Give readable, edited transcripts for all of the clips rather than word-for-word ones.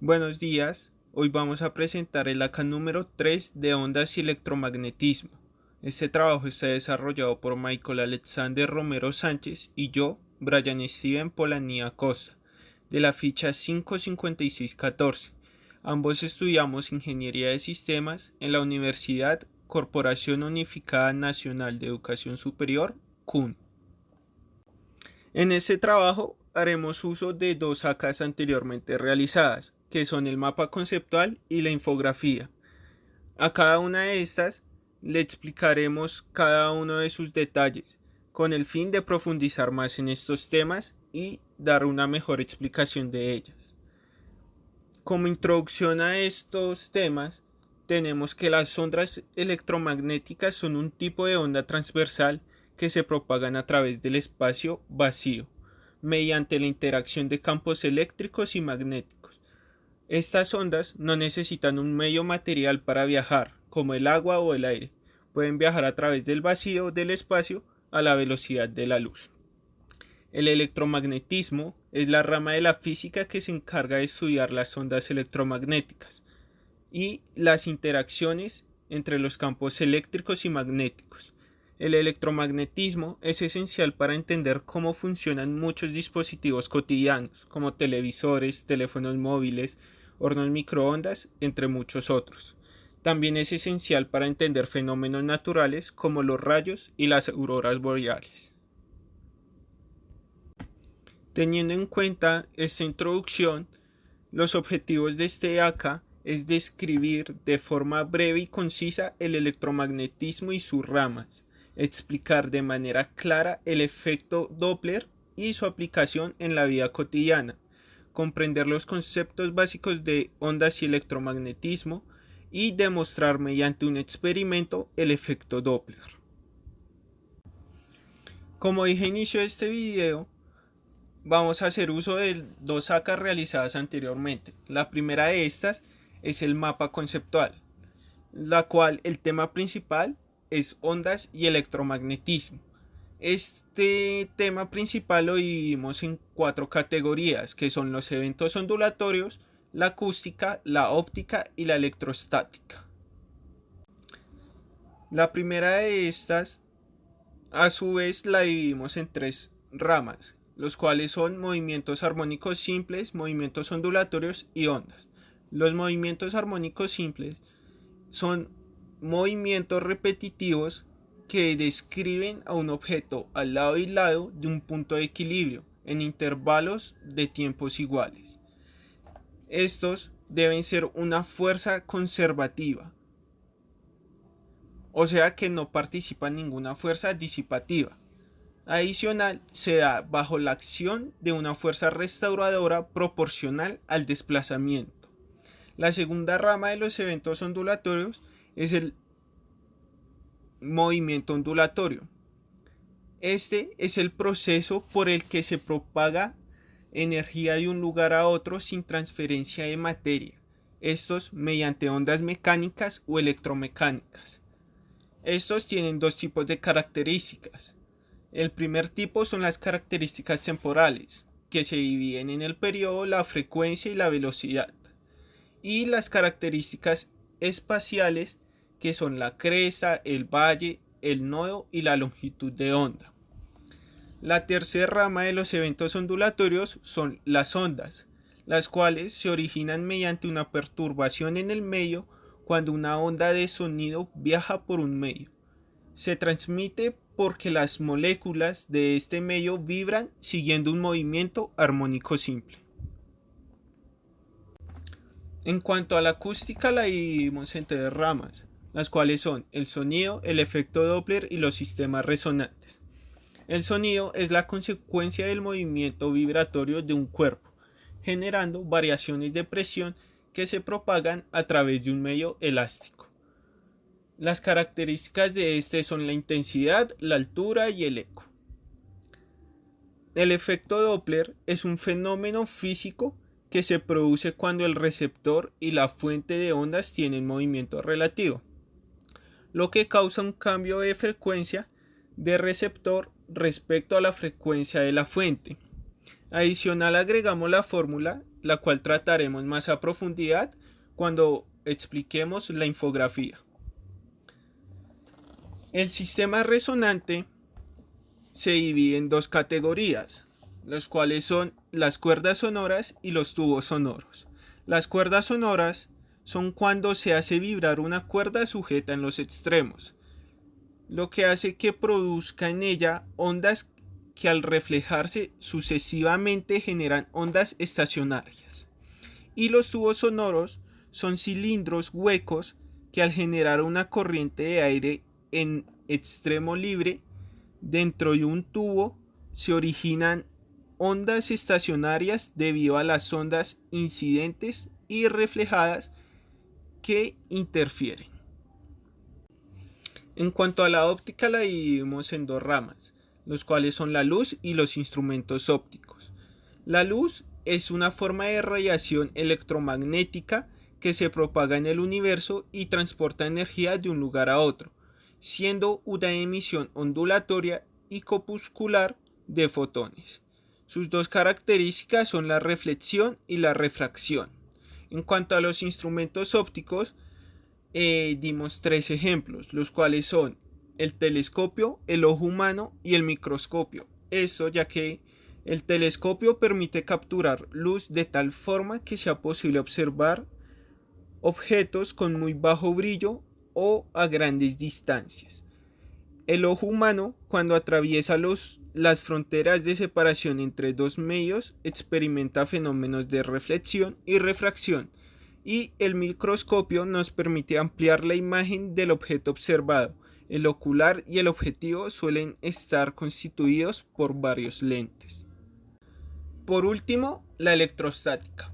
Buenos días, hoy vamos a presentar el ACA número 3 de ondas y electromagnetismo. Este trabajo está desarrollado por Michael Alexander Romero Sánchez y yo, Brian Steven Polanyi Acosta, de la ficha 55614. Ambos estudiamos Ingeniería de Sistemas en la Universidad Corporación Unificada Nacional de Educación Superior, CUN. En este trabajo haremos uso de dos ACAs anteriormente realizadas, que son el mapa conceptual y la infografía. A cada una de estas le explicaremos cada uno de sus detalles, con el fin de profundizar más en estos temas y dar una mejor explicación de ellas. Como introducción a estos temas, tenemos que las ondas electromagnéticas son un tipo de onda transversal que se propagan a través del espacio vacío, mediante la interacción de campos eléctricos y magnéticos. Estas ondas no necesitan un medio material para viajar, como el agua o el aire. Pueden viajar a través del vacío del espacio a la velocidad de la luz. El electromagnetismo es la rama de la física que se encarga de estudiar las ondas electromagnéticas y las interacciones entre los campos eléctricos y magnéticos. El electromagnetismo es esencial para entender cómo funcionan muchos dispositivos cotidianos, como televisores, teléfonos móviles, hornos microondas, entre muchos otros. También es esencial para entender fenómenos naturales como los rayos y las auroras boreales. Teniendo en cuenta esta introducción, los objetivos de este ACA es describir de forma breve y concisa el electromagnetismo y sus ramas, explicar de manera clara el efecto Doppler y su aplicación en la vida cotidiana, comprender los conceptos básicos de ondas y electromagnetismo y demostrar mediante un experimento el efecto Doppler. Como dije al inicio de este video, vamos a hacer uso de dos ACAs realizadas anteriormente. La primera de estas es el mapa conceptual, la cual el tema principal es ondas y electromagnetismo. Este tema principal lo dividimos en 4 categorías, que son los eventos ondulatorios, la acústica, la óptica y la electrostática. La primera de estas, a su vez, la dividimos en 3 ramas, los cuales son movimientos armónicos simples, movimientos ondulatorios y ondas. Los movimientos armónicos simples son movimientos repetitivos que describen a un objeto al lado y lado de un punto de equilibrio en intervalos de tiempos iguales. Estos deben ser una fuerza conservativa, o sea que no participa ninguna fuerza disipativa. Adicional, se da bajo la acción de una fuerza restauradora proporcional al desplazamiento. La segunda rama de los eventos ondulatorios es el movimiento ondulatorio. Este es el proceso por el que se propaga energía de un lugar a otro sin transferencia de materia, estos mediante ondas mecánicas o electromecánicas. Estos tienen dos tipos de características. El primer tipo son las características temporales, que se dividen en el periodo, la frecuencia y la velocidad. Y las características espaciales, que son la cresta, el valle, el nodo y la longitud de onda. La tercera rama de los eventos ondulatorios son las ondas, las cuales se originan mediante una perturbación en el medio cuando una onda de sonido viaja por un medio. Se transmite porque las moléculas de este medio vibran siguiendo un movimiento armónico simple. En cuanto a la acústica, la dividimos en 3 ramas, las cuales son el sonido, el efecto Doppler y los sistemas resonantes. El sonido es la consecuencia del movimiento vibratorio de un cuerpo, generando variaciones de presión que se propagan a través de un medio elástico. Las características de este son la intensidad, la altura y el eco. El efecto Doppler es un fenómeno físico que se produce cuando el receptor y la fuente de ondas tienen movimiento relativo, lo que causa un cambio de frecuencia de receptor respecto a la frecuencia de la fuente. Adicional, agregamos la fórmula la cual trataremos más a profundidad cuando expliquemos la infografía. El sistema resonante se divide en dos categorías, los cuales son las cuerdas sonoras y los tubos sonoros. Las cuerdas sonoras son cuando se hace vibrar una cuerda sujeta en los extremos, lo que hace que produzca en ella ondas que al reflejarse sucesivamente generan ondas estacionarias. Y los tubos sonoros son cilindros huecos que al generar una corriente de aire en extremo libre dentro de un tubo se originan ondas estacionarias debido a las ondas incidentes y reflejadas que interfieren. En cuanto a la óptica, la dividimos en dos ramas, los cuales son la luz y los instrumentos ópticos. La luz es una forma de radiación electromagnética que se propaga en el universo y transporta energía de un lugar a otro, siendo una emisión ondulatoria y corpuscular de fotones. Sus dos características son la reflexión y la refracción. En cuanto a los instrumentos ópticos, dimos tres ejemplos, los cuales son el telescopio, el ojo humano y el microscopio. Esto ya que el telescopio permite capturar luz de tal forma que sea posible observar objetos con muy bajo brillo o a grandes distancias. El ojo humano, cuando atraviesa las fronteras de separación entre dos medios, experimenta fenómenos de reflexión y refracción, y el microscopio nos permite ampliar la imagen del objeto observado. El ocular y el objetivo suelen estar constituidos por varios lentes. Por último, la electrostática.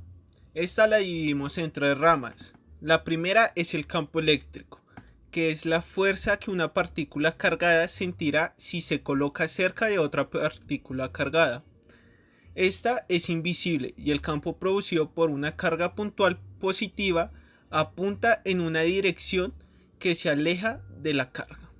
Esta la dividimos en tres ramas. La primera es el campo eléctrico, que es la fuerza que una partícula cargada sentirá si se coloca cerca de otra partícula cargada. Esta es invisible y el campo producido por una carga puntual positiva apunta en una dirección que se aleja de la carga.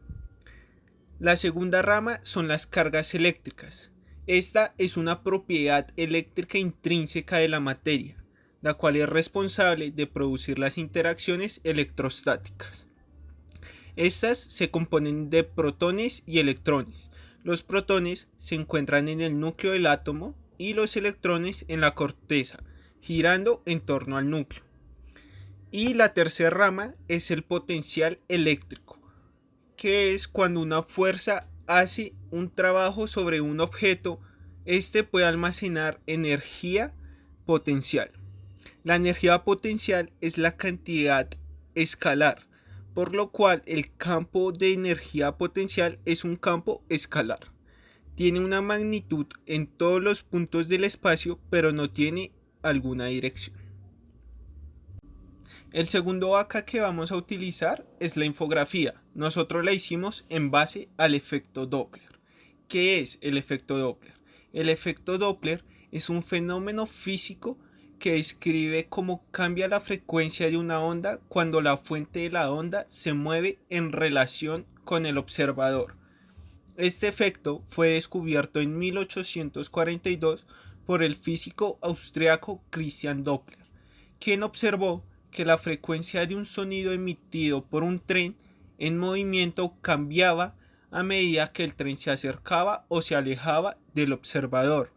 La segunda rama son las cargas eléctricas. Esta es una propiedad eléctrica intrínseca de la materia, la cual es responsable de producir las interacciones electrostáticas. Estas se componen de protones y electrones. Los protones se encuentran en el núcleo del átomo y los electrones en la corteza, girando en torno al núcleo. Y la tercera rama es el potencial eléctrico, que es cuando una fuerza hace un trabajo sobre un objeto, este puede almacenar energía potencial. La energía potencial es la cantidad escalar, por lo cual el campo de energía potencial es un campo escalar. Tiene una magnitud en todos los puntos del espacio, pero no tiene alguna dirección. El segundo acá que vamos a utilizar es la infografía. Nosotros la hicimos en base al efecto Doppler. ¿Qué es el efecto Doppler? El efecto Doppler es un fenómeno físico que describe cómo cambia la frecuencia de una onda cuando la fuente de la onda se mueve en relación con el observador. Este efecto fue descubierto en 1842 por el físico austriaco Christian Doppler, quien observó que la frecuencia de un sonido emitido por un tren en movimiento cambiaba a medida que el tren se acercaba o se alejaba del observador.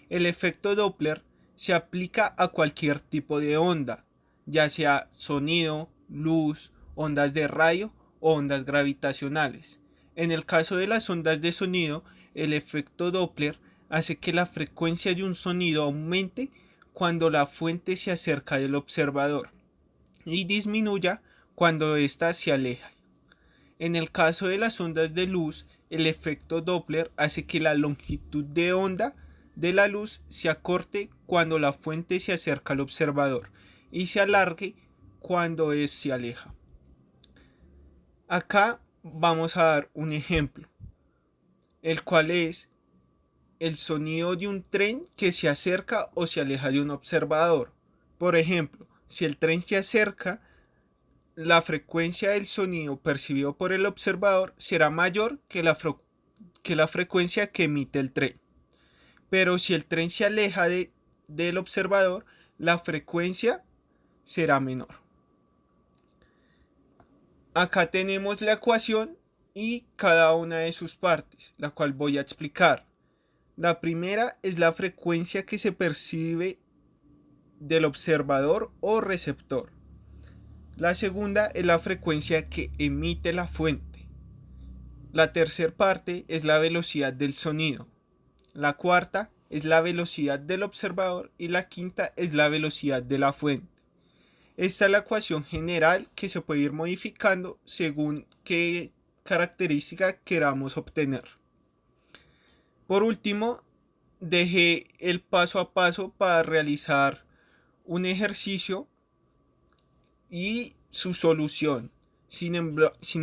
El efecto Doppler se aplica a cualquier tipo de onda, ya sea sonido, luz, ondas de radio o ondas gravitacionales. En el caso de las ondas de sonido, el efecto Doppler hace que la frecuencia de un sonido aumente cuando la fuente se acerca del observador y disminuya cuando ésta se aleja. En el caso de las ondas de luz, el efecto Doppler hace que la longitud de onda de la luz se acorte cuando la fuente se acerca al observador y se alargue cuando se aleja. Acá vamos a dar un ejemplo, el cual es el sonido de un tren que se acerca o se aleja de un observador. Por ejemplo, si el tren se acerca, la frecuencia del sonido percibido por el observador será mayor que la frecuencia que emite el tren. Pero si el tren se aleja del observador, la frecuencia será menor. Acá tenemos la ecuación y cada una de sus partes, la cual voy a explicar. La primera es la frecuencia que se percibe del observador o receptor. La segunda es la frecuencia que emite la fuente. La tercera parte es la velocidad del sonido. La cuarta es la velocidad del observador y la quinta es la velocidad de la fuente. Esta es la ecuación general que se puede ir modificando según qué característica queramos obtener. Por último, dejé el paso a paso para realizar un ejercicio y su solución. Sin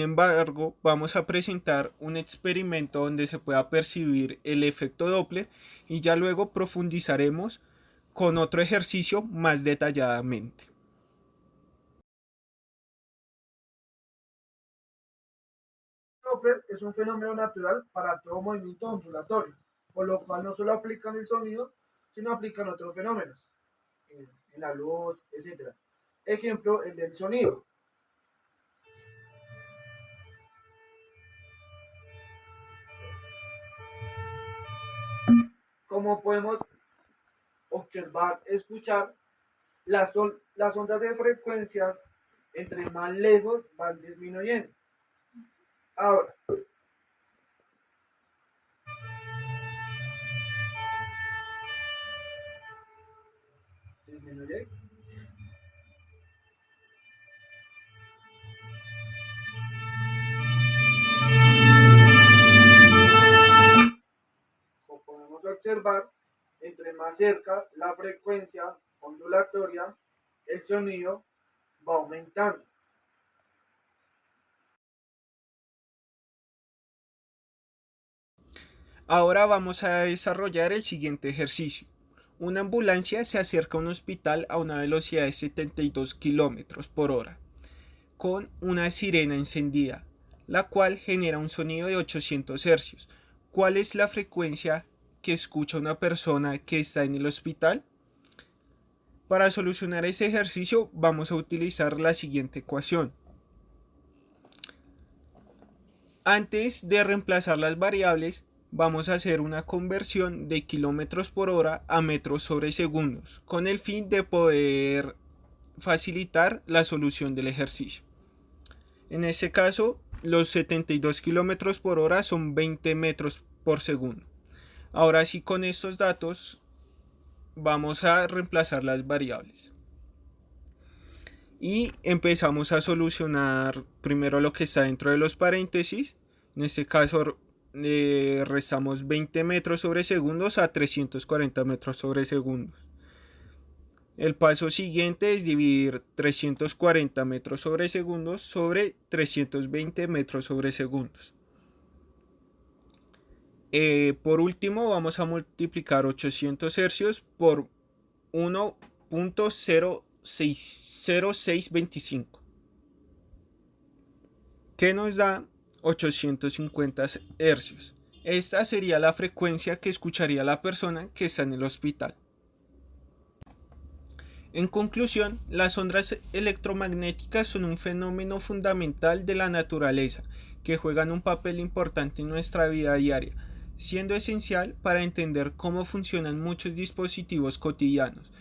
embargo, vamos a presentar un experimento donde se pueda percibir el efecto Doppler y ya luego profundizaremos con otro ejercicio más detalladamente. Doppler es un fenómeno natural para todo movimiento ondulatorio, por lo cual no solo aplica en el sonido, sino aplica en otros fenómenos, en la luz, etc. Ejemplo, el del sonido. Como podemos observar, escuchar, las ondas de frecuencia entre más lejos van disminuyendo. Ahora, disminuye. Como podemos observar, entre más cerca la frecuencia ondulatoria, el sonido va aumentando. Ahora vamos a desarrollar el siguiente ejercicio. Una ambulancia se acerca a un hospital a una velocidad de 72 km por hora, con una sirena encendida, la cual genera un sonido de 800 Hz. ¿Cuál es la frecuencia que escucha una persona que está en el hospital? Para solucionar ese ejercicio vamos a utilizar la siguiente ecuación. Antes de reemplazar las variables, vamos a hacer una conversión de kilómetros por hora a metros sobre segundos, con el fin de poder facilitar la solución del ejercicio. En este caso, los 72 kilómetros por hora son 20 metros por segundo. Ahora sí, con estos datos vamos a reemplazar las variables. Y empezamos a solucionar primero lo que está dentro de los paréntesis. En este caso restamos 20 metros sobre segundos a 340 metros sobre segundos. El paso siguiente es dividir 340 metros sobre segundos sobre 320 metros sobre segundos. Por último, vamos a multiplicar 800 hercios por 1.0625, que nos da 850 hercios. Esta sería la frecuencia que escucharía la persona que está en el hospital. En conclusión, las ondas electromagnéticas son un fenómeno fundamental de la naturaleza que juegan un papel importante en nuestra vida diaria, siendo esencial para entender cómo funcionan muchos dispositivos cotidianos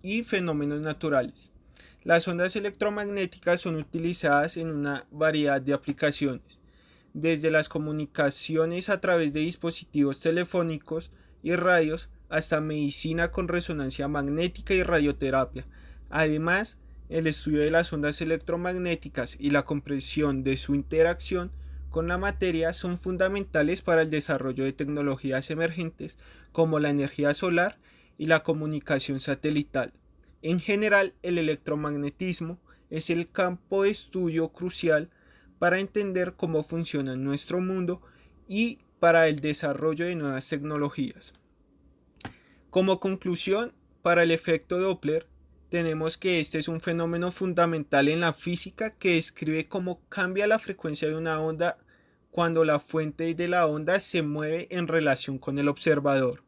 y fenómenos naturales. Las ondas electromagnéticas son utilizadas en una variedad de aplicaciones, desde las comunicaciones a través de dispositivos telefónicos y radios hasta medicina con resonancia magnética y radioterapia. Además, el estudio de las ondas electromagnéticas y la comprensión de su interacción con la materia son fundamentales para el desarrollo de tecnologías emergentes como la energía solar y la comunicación satelital. En general, el electromagnetismo es el campo de estudio crucial para entender cómo funciona nuestro mundo y para el desarrollo de nuevas tecnologías. Como conclusión, para el efecto Doppler, tenemos que este es un fenómeno fundamental en la física que describe cómo cambia la frecuencia de una onda cuando la fuente de la onda se mueve en relación con el observador,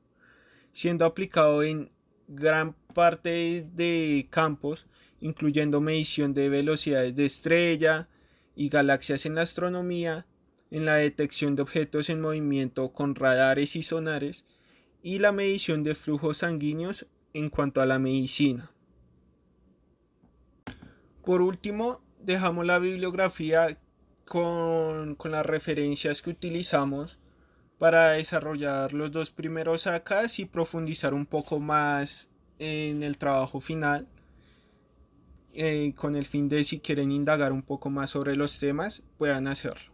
siendo aplicado en gran parte de campos, incluyendo medición de velocidades de estrella y galaxias en la astronomía, en la detección de objetos en movimiento con radares y sonares, y la medición de flujos sanguíneos en cuanto a la medicina. Por último, dejamos la bibliografía con las referencias que utilizamos para desarrollar los dos primeros acá y profundizar un poco más en el trabajo final, con el fin de, si quieren indagar un poco más sobre los temas, puedan hacerlo.